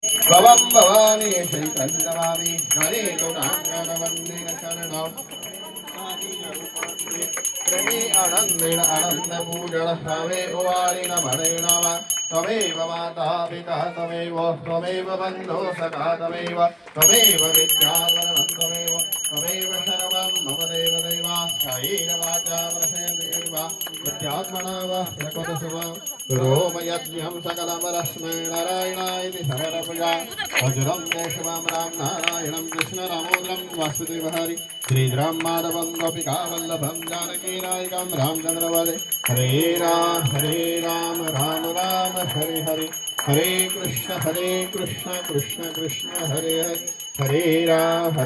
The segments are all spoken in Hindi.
भवं भवानी श्रीकन्दवामी गणेशुनाङ्गनवन्दिन शरणं प्रेमी आनन्देन आनन्दपूजन हवे उवारिण मणेन वा त्वमेव माता पिता त्वमेव बन्धो सखा त्वमेव विद्यावरणं त्वमेव सर्वं मम देवदेवा कायेन वाचा मनसेन्द्रियैर्वा बुद्ध्यात्मना वा प्रकृतिस्वा रोमयज्ञं सकलमरस्मै नारायणाय समर्पया वज्रं केशवं राम नारायणं कृष्णरामोदरं वासुदेव हरि श्रीराम माधवं गोपिकावल्लभं जानकीनायकं रामचन्द्रवदे हरे राम राम राम हरे हरे हरे कृष्ण कृष्ण कृष्ण हरे हरे हरे राम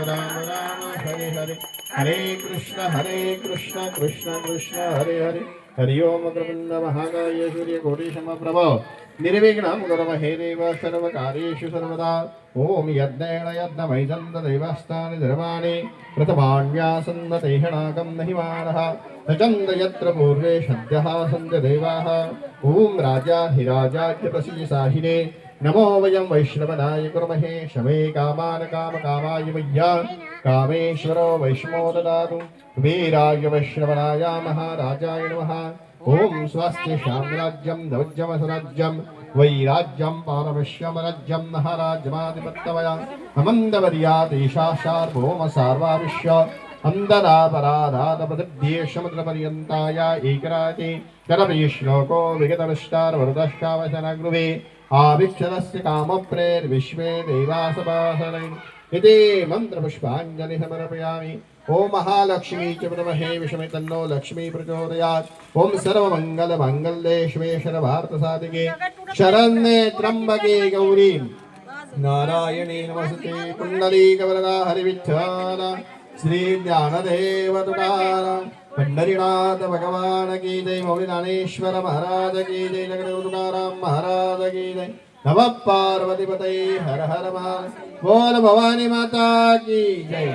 राम राम हरे हरे हरे कृष्ण कृष्ण कृष्ण हरे हरे हरि ओम अग्रवृंद महाकाय सूर्यकोटि समप्रभ निर्विघ्नं गुरुमहे देव सर्वकार्येषु सर्वदा ओम यज्ञेन यज्ञमयजन्त देवास्तानि धर्माणि प्रथमान्यासन्नतेहणाकं महिमानः नचन्द यत्र पूर्वे सद्यः सन्त देवाः ओम राजाधिराजाख्यप्रसीसाहिने नमो वयं वैष्णवनाय कुर्महे शमे कामान् कामकामाय मह्या कामेश्वरो वैष्णो ददातु वीराय वैष्णवनाय महाराजाय नमः ओम स्वस्ति साम्राज्यं दौज्यमसराज्यं वैराज्यं पारमश्यमराज्यं महाराजमाधिपत्यवया अमन्दवर्यादेशा सार्वभौम सार्वाविश्य अंदरापराधादपदिभ्ये समुद्रपर्यन्ताय एकराते करपैश्लोको विगतविष्टारवरदश्चावचनगृहे आविक्षरस्य कामप्रेर्विश्वे देवासपासनै इति मन्त्रपुष्पाञ्जलि समर्पयामि ओम महालक्ष्मी च प्रमहे विषमे तन्नो लक्ष्मी प्रचोदयात् ओम सर्वमङ्गलमाङ्गल्ये शिवे सर्वार्थसाधिके शरण्ये त्र्यम्बके गौरी नारायणे नमस्ते कुण्डलीकवरदा हरिविठ्ठल श्री ज्ञानदेव तुकाराम पंढरीनाथ भगवान की जय मौलिनाथेश्वर महाराज की जय जगदेव तुकाराम महाराज की जय नमः पार्वतीपते हर हर महादेव बोल भवानी माता की जय।